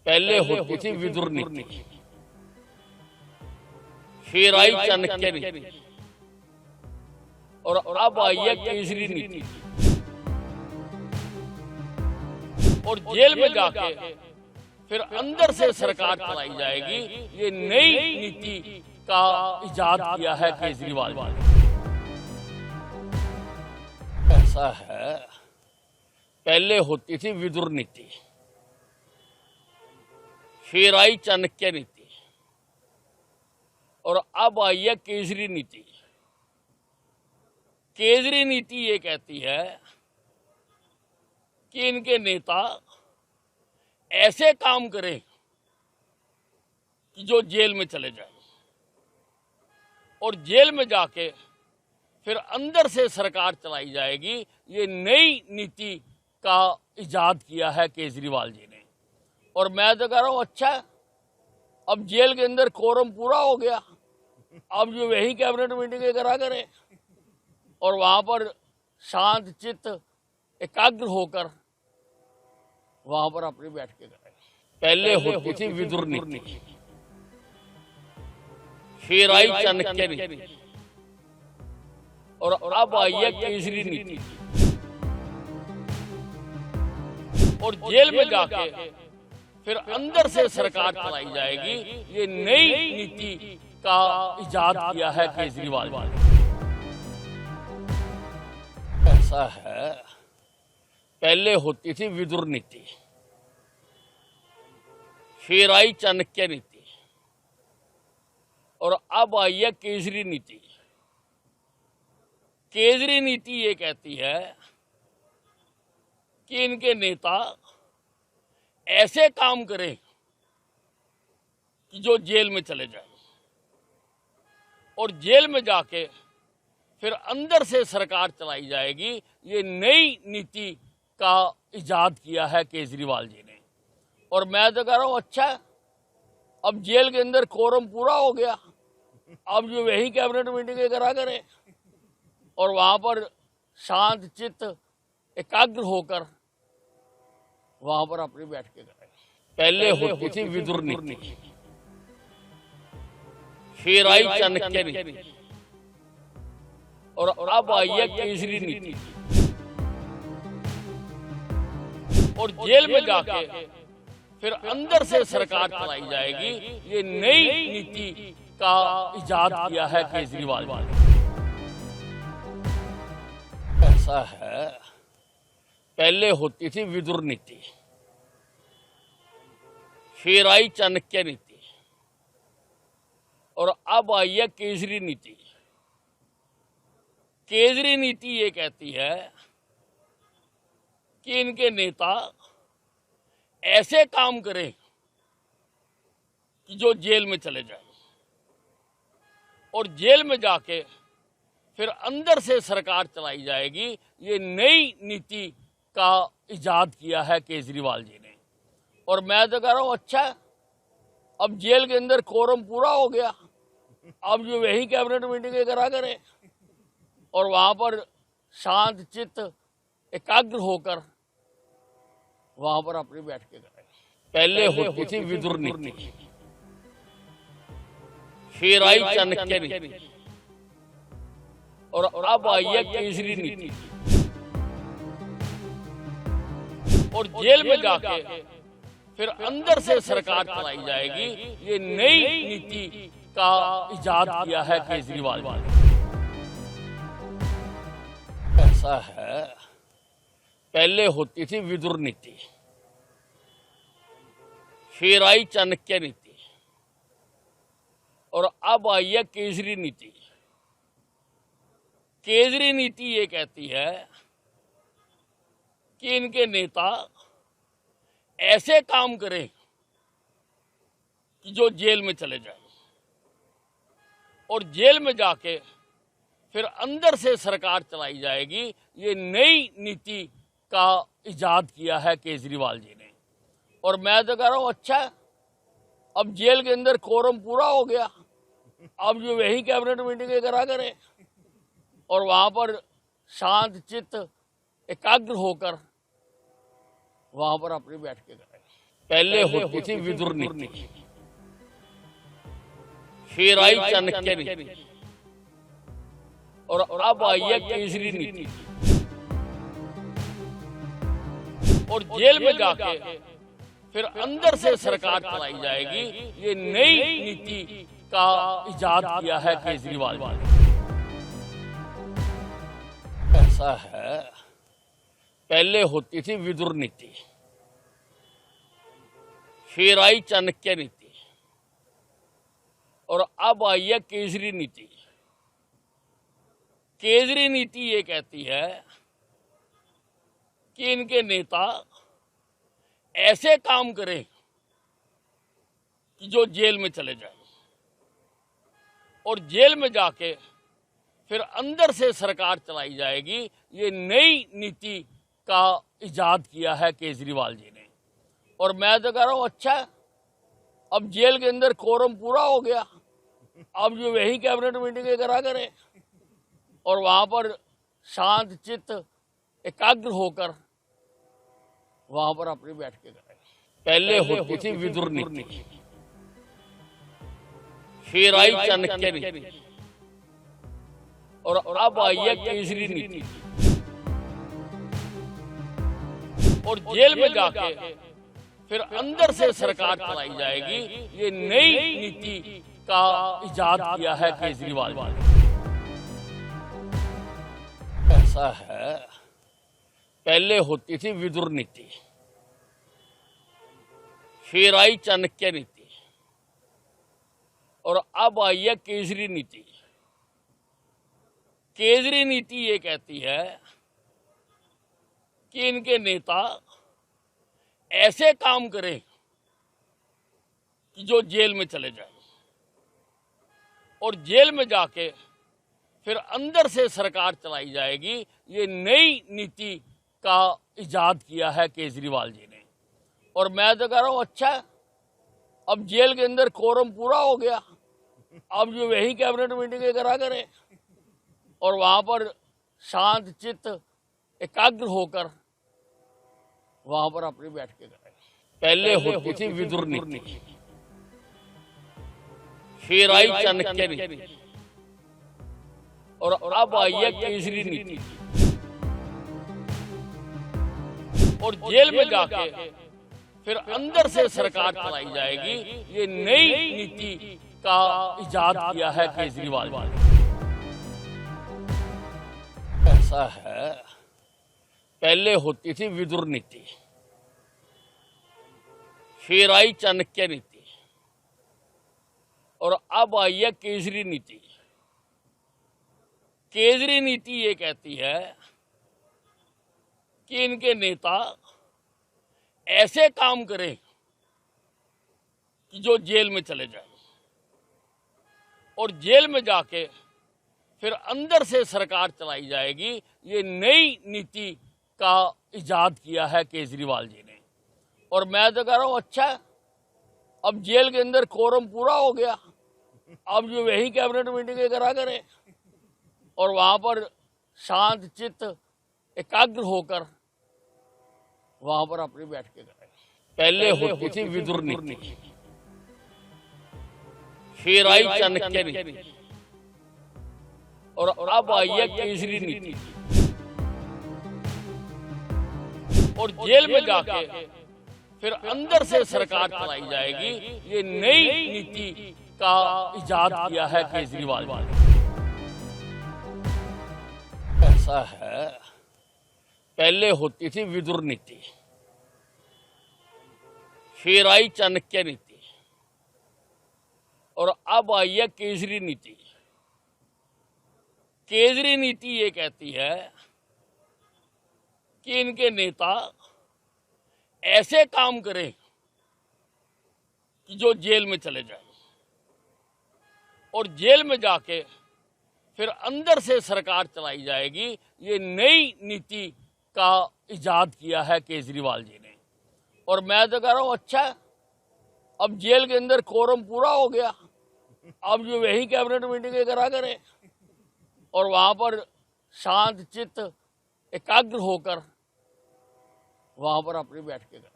पहले होती थी विदुर नीति, फिर आई चाणक्य नीति और अब आई है केजरी नीति। और जेल में जाके फिर अंदर से सरकार चलाई जाएगी, ये नई नीति का इजाद किया है केजरीवाल ने। ऐसा है, पहले होती थी विदुर नीति, फिर आई चाणक्य नीति और अब आई है केजरी नीति। केजरी नीति ये कहती है कि इनके नेता ऐसे काम करें कि जो जेल में चले जाएं और जेल में जाके फिर अंदर से सरकार चलाई जाएगी, ये नई नीति का इजाद किया है केजरीवाल जी ने। और मैं तो कह रहा हूं, अच्छा अब जेल के अंदर कोरम पूरा हो गया, अब जो वही कैबिनेट मीटिंग करा करें और वहां पर शांत चित्त एकाग्र होकर वहां पर अपनी बैठ के करें। पहले होती थी विदुर नीति, फिर आई चाणक्य नीति और अब आई है केजरी नीति। और जेल में जाके फिर अंदर से सरकार चलाई जाएगी, ये नई नीति का इजाद किया है केजरीवाल ने। ऐसा है, पहले होती थी विदुर नीति, फिर आई चाणक्य नीति और अब आई है केजरी नीति। केजरी नीति ये कहती है कि इनके नेता ऐसे काम करें कि जो जेल में चले जाएं और जेल में जाके फिर अंदर से सरकार चलाई जाएगी, ये नई नीति का इजाद किया है केजरीवाल जी ने। और मैं तो कह रहा हूं, अच्छा अब जेल के अंदर कोरम पूरा हो गया, अब जो वही कैबिनेट मीटिंग करा करें और वहां पर शांत चित्त एकाग्र होकर वहां पर अपनी बैठ के करें। पहले होती थी विदुर नीति, फिर आई चाणक्य नीति और अब आई है केजरी नीति। और जेल में जाके फिर अंदर से सरकार चलाई जाएगी, ये नई नीति का इजाद किया है केजरीवाल ने। ऐसा है, पहले होती थी विदुर नीति, फिर आई चाणक्य नीति और अब आई है केजरी नीति। केजरी नीति ये कहती है कि इनके नेता ऐसे काम करें कि जो जेल में चले जाएं और जेल में जाके फिर अंदर से सरकार चलाई जाएगी, ये नई नीति का इजाद किया है केजरीवाल जी ने। और मैं तो कह रहा हूं, अच्छा अब जेल के अंदर कोरम पूरा हो गया, अब जो वही कैबिनेट मीटिंग करा करें और वहां पर शांत चित्त एकाग्र होकर वहां पर अपनी बैठ के करें। पहले होती थी विदुर नीति, फिर आई चाणक्य नीति और अब आई है केजरी नीति। और जेल में जाके फिर अंदर से सरकार चलाई जाएगी, ये नई नीति का इजाद किया है केजरीवाल ने। ऐसा है, पहले होती थी विदुर नीति, फिर आई चाणक्य नीति और अब आई है केजरी नीति। केजरी नीति ये कहती है कि इनके नेता ऐसे काम करें कि जो जेल में चले जाएं और जेल में जाके फिर अंदर से सरकार चलाई जाएगी, ये नई नीति का इजाद किया है केजरीवाल जी ने। और मैं तो कह रहा हूं, अच्छा अब जेल के अंदर कोरम पूरा हो गया, अब जो वही कैबिनेट मीटिंग करा करें और वहां पर शांत चित्त एकाग्र होकर वहां पर अपनी बैठ के करें। पहले होती थी विदुर नीति, फिर आई चाणक्य नीति और अब आई है केजरी नीति। और जेल में जाके फिर अंदर से सरकार चलाई जाएगी, ये नई नीति का इजाद किया है केजरीवाल ने। ऐसा है, पहले होती थी विदुर नीति, फिर आई चाणक्य नीति और अब आई है केजरी नीति। केजरी नीति ये कहती है कि इनके नेता ऐसे काम करें कि जो जेल में चले जाएं और जेल में जाके फिर अंदर से सरकार चलाई जाएगी, ये नई नीति का इजाद किया है केजरीवाल जी ने। और मैं तो कह रहा हूं, अच्छा अब जेल के अंदर कोरम पूरा हो गया, अब जो वही कैबिनेट मीटिंग करा करें और वहां पर शांत चित्त एकाग्र होकर वहां पर अपनी बैठ के करें। पहले होती थी विदुर नीति, फिर आई चाणक्य नीति और अब आई है केजरी नीति। और जेल में जाके फिर अंदर से सरकार चलाई जाएगी, ये नई नीति का इजाद किया है केजरीवाल ने। ऐसा है, पहले होती थी विदुर नीति, फिर आई चाणक्य नीति और अब आई है केजरी नीति। केजरी नीति ये कहती है कि इनके नेता ऐसे काम करें कि जो जेल में चले जाएं और जेल में जाके फिर अंदर से सरकार चलाई जाएगी, ये नई नीति का इजाद किया है केजरीवाल जी ने। और मैं तो कह रहा हूं, अच्छा अब जेल के अंदर कोरम पूरा हो गया, अब जो वही कैबिनेट मीटिंग करा करें और वहां पर शांत चित्त एकाग्र होकर वहां पर अपनी बैठ के करें। पहले होती थी विदुर नीति, फिर आई चाणक्य नीति और अब आई है केजरी नीति। और जेल में जाके फिर अंदर से सरकार चलाई जाएगी, ये नई नीति का इजाद किया है केजरीवाल ने। ऐसा है, पहले होती थी विदुर नीति, फिर आई चाणक्य नीति और अब आई है केजरी नीति। केजरी नीति ये कहती है कि इनके नेता ऐसे काम करें कि जो जेल में चले जाएं और जेल में जाके फिर अंदर से सरकार चलाई जाएगी, ये नई नीति का इजाद किया है केजरीवाल जी ने। और मैं तो कह रहा हूं, अच्छा अब जेल के अंदर कोरम पूरा हो गया, अब जो वही कैबिनेट मीटिंग करा करें और वहां पर शांत चित्त एकाग्र होकर वहां पर अपनी बैठ के करें। पहले होती थी विदुर नीति, फिर आई चाणक्य नीति और अब आई है केजरी नीति। और जेल में जाके फिर अंदर से सरकार चलाई जाएगी, ये नई नीति का इजाद किया है केजरीवाल ने। ऐसा है, पहले होती थी विदुर नीति, फिर आई चाणक्य नीति और अब आई है केजरी नीति। केजरी नीति ये कहती है कि इनके नेता ऐसे काम करें कि जो जेल में चले जाएं और जेल में जाके फिर अंदर से सरकार चलाई जाएगी, ये नई नीति का इजाद किया है केजरीवाल जी ने। और मैं तो कह रहा हूं, अच्छा अब जेल के अंदर कोरम पूरा हो गया, अब जो वही कैबिनेट मीटिंग करा करें और वहां पर शांत चित्त एकाग्र होकर वहां पर अपनी बैठ के करें।